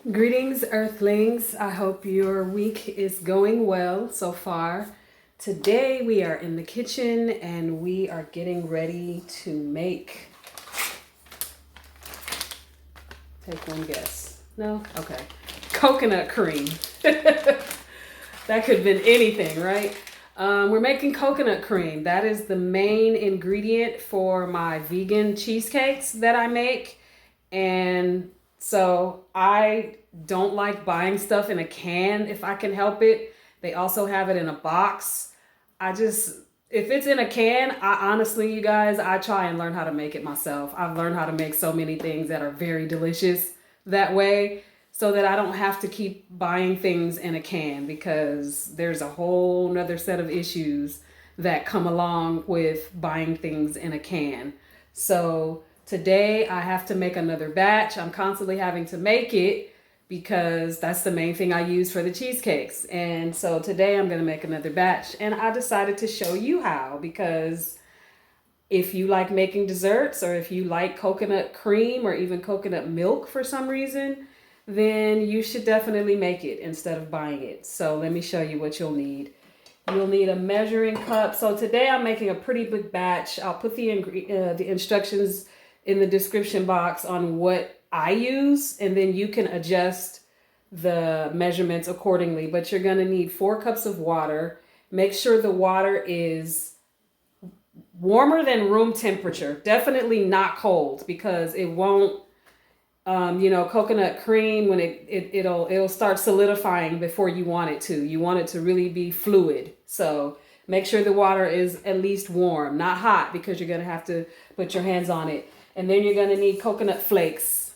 Greetings, Earthlings. I hope your week is going well so far. Today we are in the kitchen and we are getting ready to make. Take one guess. No? Okay. Coconut cream. That could have been anything, right? We're making coconut cream. That is the main ingredient for my vegan cheesecakes that I make. And so I don't like buying stuff in a can if I can help it. They also have it in a box. If it's in a can, I honestly, you guys, I try and learn how to make it myself. I've learned how to make so many things that are very delicious that way so that I don't have to keep buying things in a can because there's a whole nother set of issues that come along with buying things in a can. So today I have to make another batch. I'm constantly having to make it because that's the main thing I use for the cheesecakes. And so today I'm going to make another batch. And I decided to show you how because if you like making desserts or if you like coconut cream or even coconut milk for some reason, then you should definitely make it instead of buying it. So let me show you what you'll need. You'll need a measuring cup. So today I'm making a pretty big batch. I'll put the instructions in the description box on what I use, and then you can adjust the measurements accordingly. But you're going to need 4 cups of water. Make sure the water is warmer than room temperature. Definitely not cold because it won't coconut cream when it'll start solidifying before you want it to. You want it to really be fluid. So make sure the water is at least warm, not hot because you're going to have to put your hands on it. And then you're going to need coconut flakes.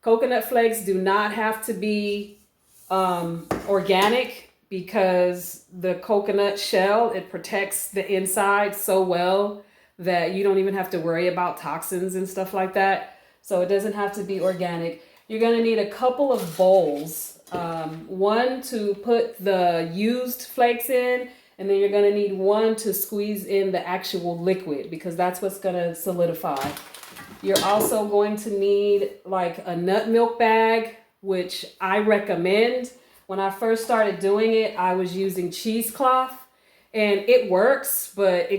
Coconut flakes do not have to be organic because the coconut shell, it protects the inside so well that you don't even have to worry about toxins and stuff like that. So it doesn't have to be organic. You're going to need a couple of bowls. One to put the used flakes in, and then you're going to need one to squeeze in the actual liquid because that's what's going to solidify. You're also going to need like a nut milk bag, which I recommend. When I first started doing it, I was using cheesecloth, and it works, but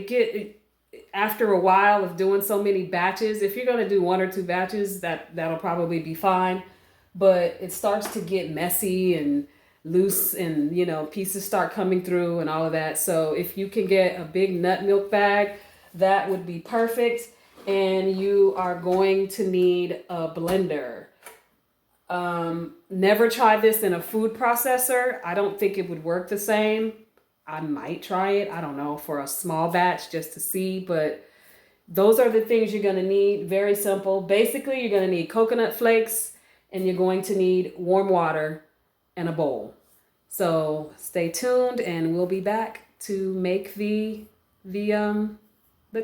after a while of doing so many batches, if you're going to do 1 or 2 batches, that'll probably be fine. But it starts to get messy and loose and, pieces start coming through and all of that. So if you can get a big nut milk bag, that would be perfect. And you are going to need a blender. Never tried this in a food processor. I don't think it would work the same. I might try it, I don't know, for a small batch just to see, but those are the things you're going to need. Very simple. Basically, you're going to need coconut flakes and you're going to need warm water and a bowl. So stay tuned and we'll be back to make the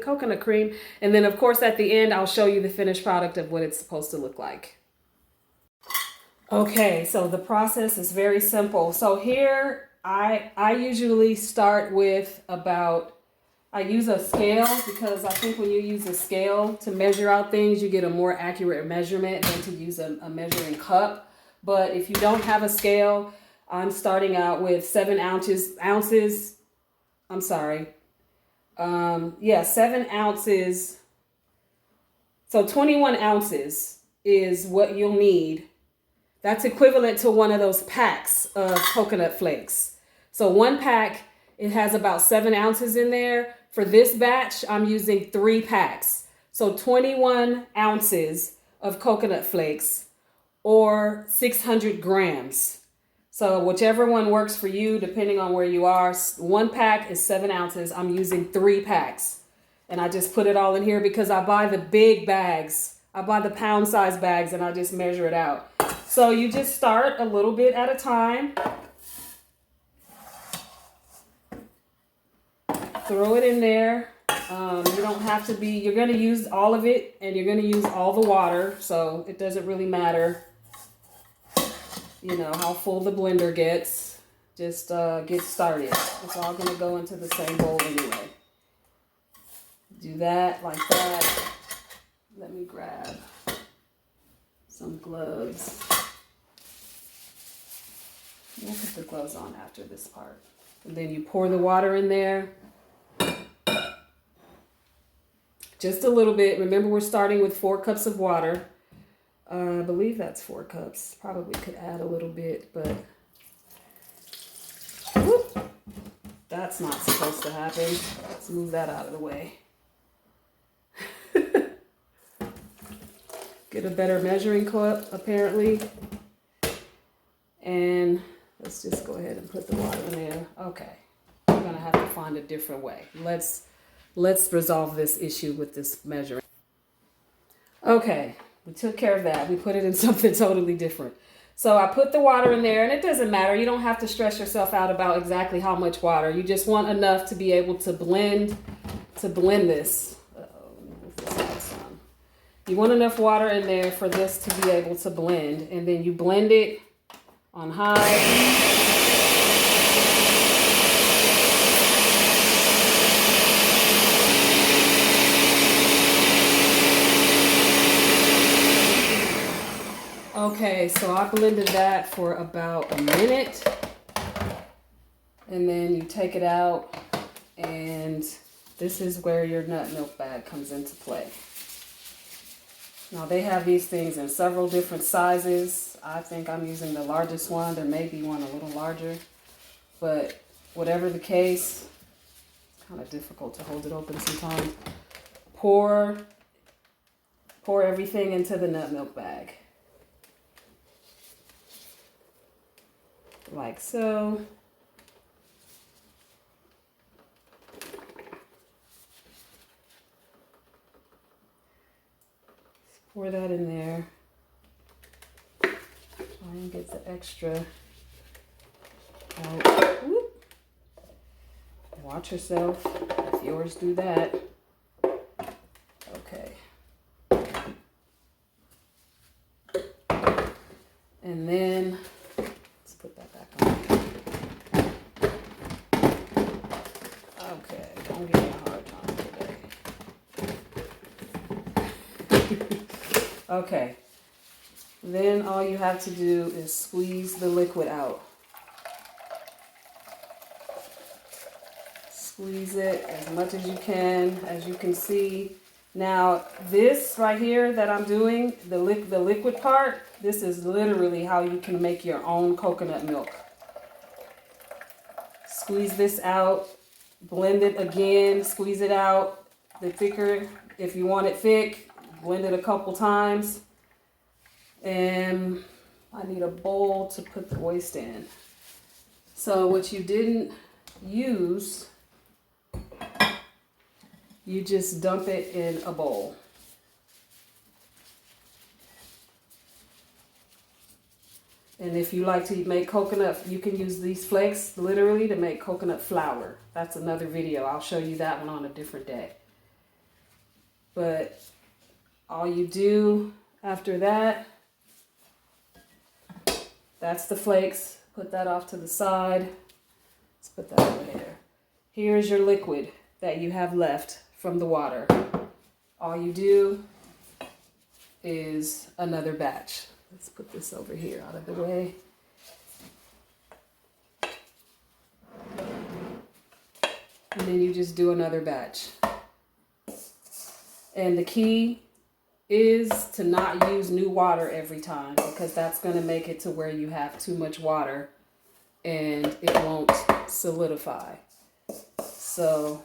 coconut cream. And then of course at the end, I'll show you the finished product of what it's supposed to look like. Okay, so the process is very simple. So here I usually start with I use a scale because I think when you use a scale to measure out things, you get a more accurate measurement than to use a measuring cup. But if you don't have a scale, I'm starting out with 7 ounces. I'm sorry. 7 ounces. So 21 ounces is what you'll need. That's equivalent to one of those packs of coconut flakes. So 1 pack, it has about 7 ounces in there. For this batch, I'm using 3 packs. So 21 ounces of coconut flakes or 600 grams. So whichever one works for you, depending on where you are. 1 pack is 7 ounces. I'm using 3 packs. And I just put it all in here because I buy the big bags. I buy the pound size bags and I just measure it out. So you just start a little bit at a time. Throw it in there. You don't have to you're going to use all of it and you're going to use all the water. So it doesn't really matter, how full the blender gets. Just get started. It's all going to go into the same bowl anyway. Do that like that. Let me grab some gloves. put the gloves on after this part. And then you pour the water in there. Just a little bit. Remember, we're starting with 4 cups of water. I believe that's 4 cups. Probably could add a little bit, but whoop, that's not supposed to happen. Let's move that out of the way. Get a better measuring cup, apparently. And let's just go ahead and put the water in there. Okay. We're going to have to find a different way. Let's resolve this issue with this measuring. Okay. We took care of that. We put it in something totally different. So I put the water in there, and it doesn't matter. You don't have to stress yourself out about exactly how much water. You just want enough to be able to blend this. You want enough water in there for this to be able to blend, and then you blend it on high. Okay, so I blended that for about a minute, and then you take it out, and this is where your nut milk bag comes into play. Now they have these things in several different sizes. I think I'm using the largest one. There may be one a little larger, but whatever the case, it's kind of difficult to hold it open sometimes. Pour everything into the nut milk bag. Like so. Pour that in there. Try and get the extra out. Whoop. Watch yourself if yours do that. Okay. And then let's put that back on. Okay, don't give me a hard time today. Okay, then all you have to do is squeeze the liquid out. Squeeze it as much as you can. As you can see, now this right here that I'm doing, the liquid part, this is literally how you can make your own coconut milk. Squeeze this out, blend it again, squeeze it out. The thicker, if you want it thick, blend it a couple times. And I need a bowl to put the waste in. So what you didn't use, you just dump it in a bowl. And if you like to make coconut, you can use these flakes literally to make coconut flour. That's another video. I'll show you that one on a different day. But all you do after that, that's the flakes. Put that off to the side. Let's put that over here. Here's your liquid that you have left from the water. All you do is another batch. Let's put this over here out of the way. And then you just do another batch. And the key is to not use new water every time, because that's going to make it to where you have too much water and it won't solidify. So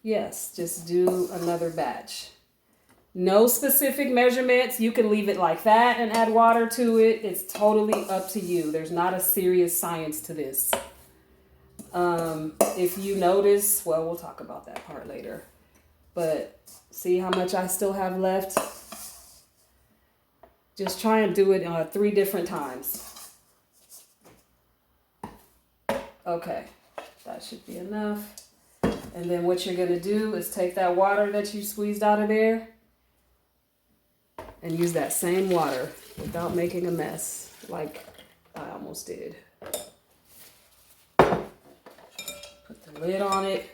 yes, just do another batch. No specific measurements. You can leave it like that and add water to it. It's totally up to you. There's not a serious science to this. If you notice, well, we'll talk about that part later. But see how much I still have left? Just try and do it 3 different times. Okay, that should be enough. And then what you're going to do is take that water that you squeezed out of there and use that same water without making a mess like I almost did. Put the lid on it.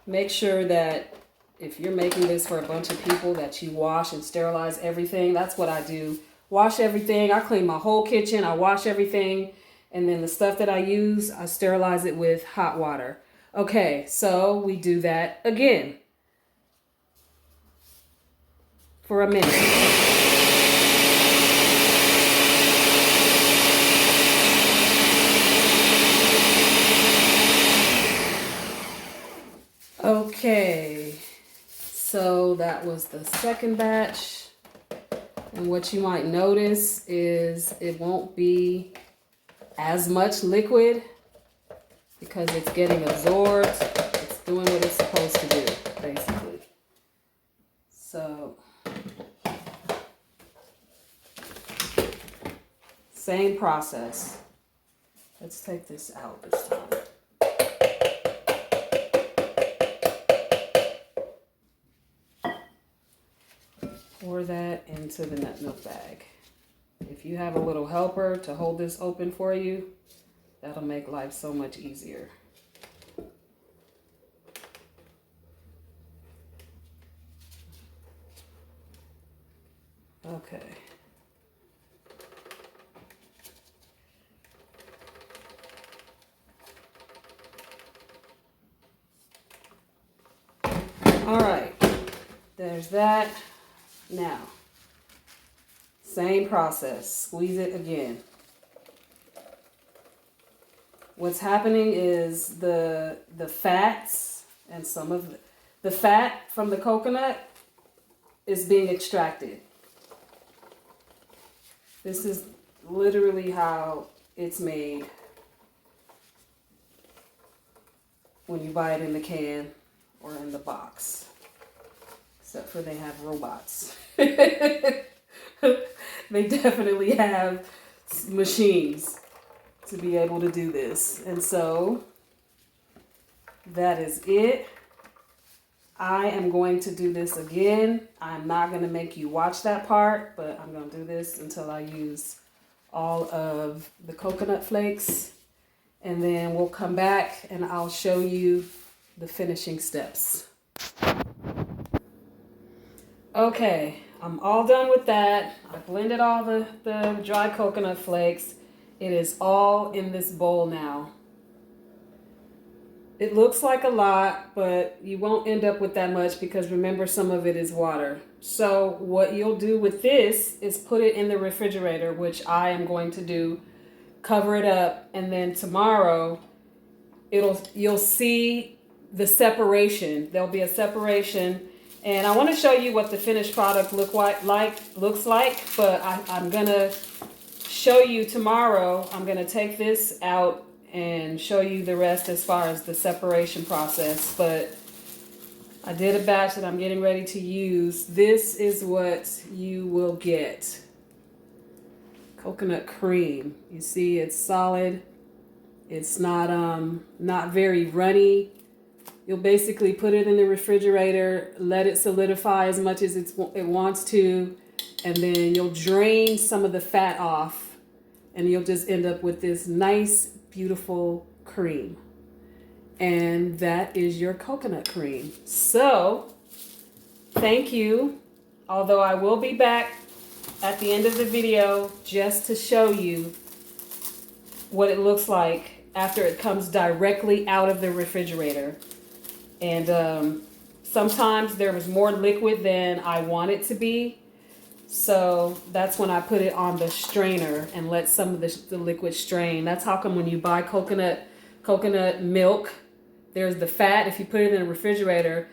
Make sure that if you're making this for a bunch of people, that you wash and sterilize everything. That's what I do. Wash everything. I clean my whole kitchen. I wash everything. And then the stuff that I use, I sterilize it with hot water. Okay, so we do that again for a minute. Okay, so that was the second batch. And what you might notice is it won't be as much liquid because it's getting absorbed. It's doing what it's supposed to do, basically. So, same process. Let's take this out this time. Pour that into the nut milk bag. If you have a little helper to hold this open for you, that'll make life so much easier. Okay. All right, there's that. Now, same process, squeeze it again. What's happening is the fats and some of the fat from the coconut is being extracted. This is literally how it's made when you buy it in the can or in the box. Except for they have robots. They definitely have machines to be able to do this. And so that is it. I am going to do this again. I'm not going to make you watch that part, but I'm going to do this until I use all of the coconut flakes. And then we'll come back and I'll show you the finishing steps. Okay, I'm all done with that. I blended all the dry coconut flakes. It is all in this bowl now. It looks like a lot, but you won't end up with that much because remember, some of it is water. So what you'll do with this is put it in the refrigerator, which I am going to do. Cover it up, and then tomorrow you'll see the separation. There'll be a separation. And I want to show you what the finished product looks like, but I'm going to show you tomorrow. I'm going to take this out and show you the rest as far as the separation process. But I did a batch that I'm getting ready to use. This is what you will get. Coconut cream. You see, it's solid. It's not very runny. You'll basically put it in the refrigerator, let it solidify as much as it wants to, and then you'll drain some of the fat off, and you'll just end up with this nice, beautiful cream. And that is your coconut cream. So, thank you. Although I will be back at the end of the video just to show you what it looks like after it comes directly out of the refrigerator. And sometimes there was more liquid than I want it to be. So that's when I put it on the strainer and let some of the liquid strain. That's how come when you buy coconut milk, there's the fat. If you put it in a refrigerator,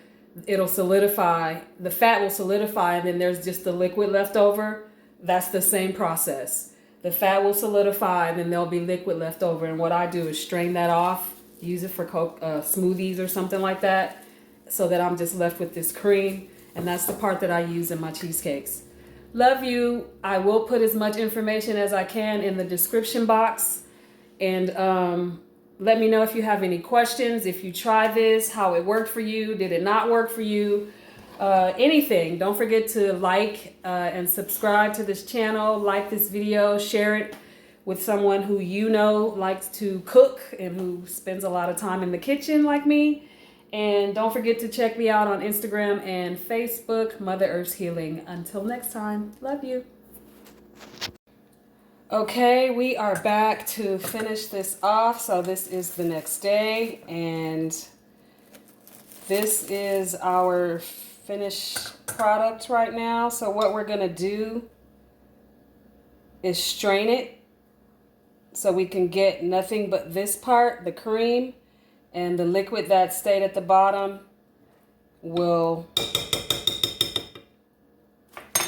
it'll solidify. The fat will solidify, and then there's just the liquid left over. That's the same process. The fat will solidify, and then there'll be liquid left over. And what I do is strain that off. Use it for smoothies or something like that, so that I'm just left with this cream, and that's the part that I use in my cheesecakes. Love you. I will put as much information as I can in the description box, and let me know if you have any questions, if you tried this, how it worked for you, did it not work for you, anything. Don't forget to like and subscribe to this channel, like this video, share it with someone who you know likes to cook and who spends a lot of time in the kitchen like me. And don't forget to check me out on Instagram and Facebook, Mother Earth's Healing. Until next time, love you. Okay, we are back to finish this off. So this is the next day, and this is our finished product right now. So what we're gonna do is strain it so we can get nothing but this part, the cream, and the liquid that stayed at the bottom will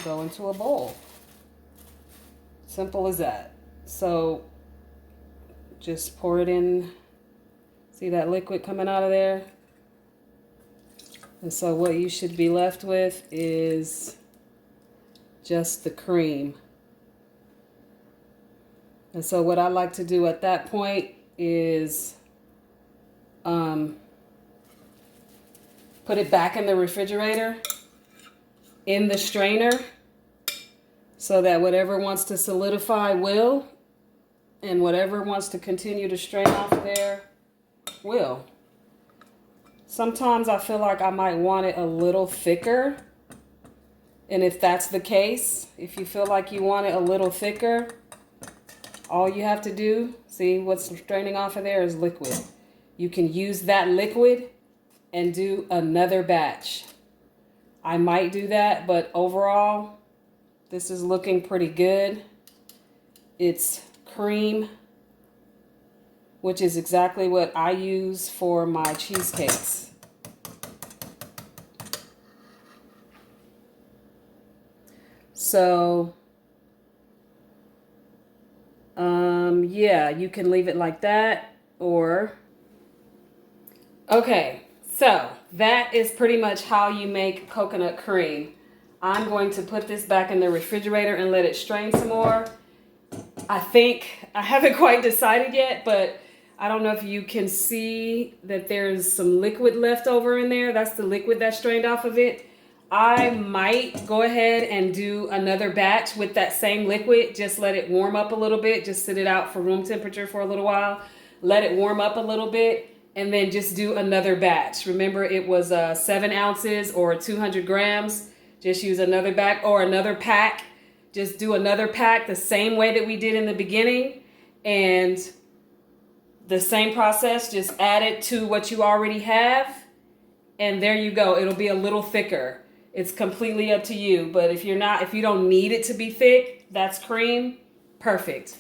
go into a bowl. Simple as that. So just pour it in. See that liquid coming out of there? And so what you should be left with is just the cream. And so what I like to do at that point is put it back in the refrigerator in the strainer so that whatever wants to solidify will, and whatever wants to continue to strain off of there will. Sometimes I feel like I might want it a little thicker. And if that's the case, if you feel like you want it a little thicker, all you have to do, see what's straining off of there is liquid. You can use that liquid and do another batch. I might do that, but overall, this is looking pretty good. It's cream, which is exactly what I use for my cheesecakes. So, yeah, you can leave it like that, or... Okay, so that is pretty much how you make coconut cream. I'm going to put this back in the refrigerator and let it strain some more. I think, I haven't quite decided yet, but I don't know if you can see that there's some liquid left over in there. That's the liquid that strained off of it. I might go ahead and do another batch with that same liquid. Just let it warm up a little bit. Just sit it out for room temperature for a little while. Let it warm up a little bit, and then just do another batch. Remember, it was 7 ounces or 200 grams. Just use another batch or another pack. Just do another pack the same way that we did in the beginning. And the same process, just add it to what you already have. And there you go. It'll be a little thicker. It's completely up to you. But if you don't need it to be thick, that's cream. Perfect.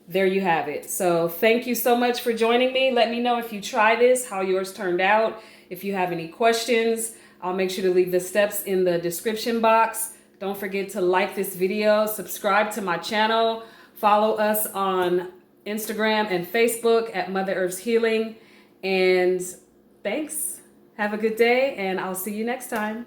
There you have it. So thank you so much for joining me. Let me know if you try this, how yours turned out. If you have any questions, I'll make sure to leave the steps in the description box. Don't forget to like this video, subscribe to my channel, follow us on Instagram and Facebook at Mother Earth's Healing. And thanks. Have a good day, and I'll see you next time.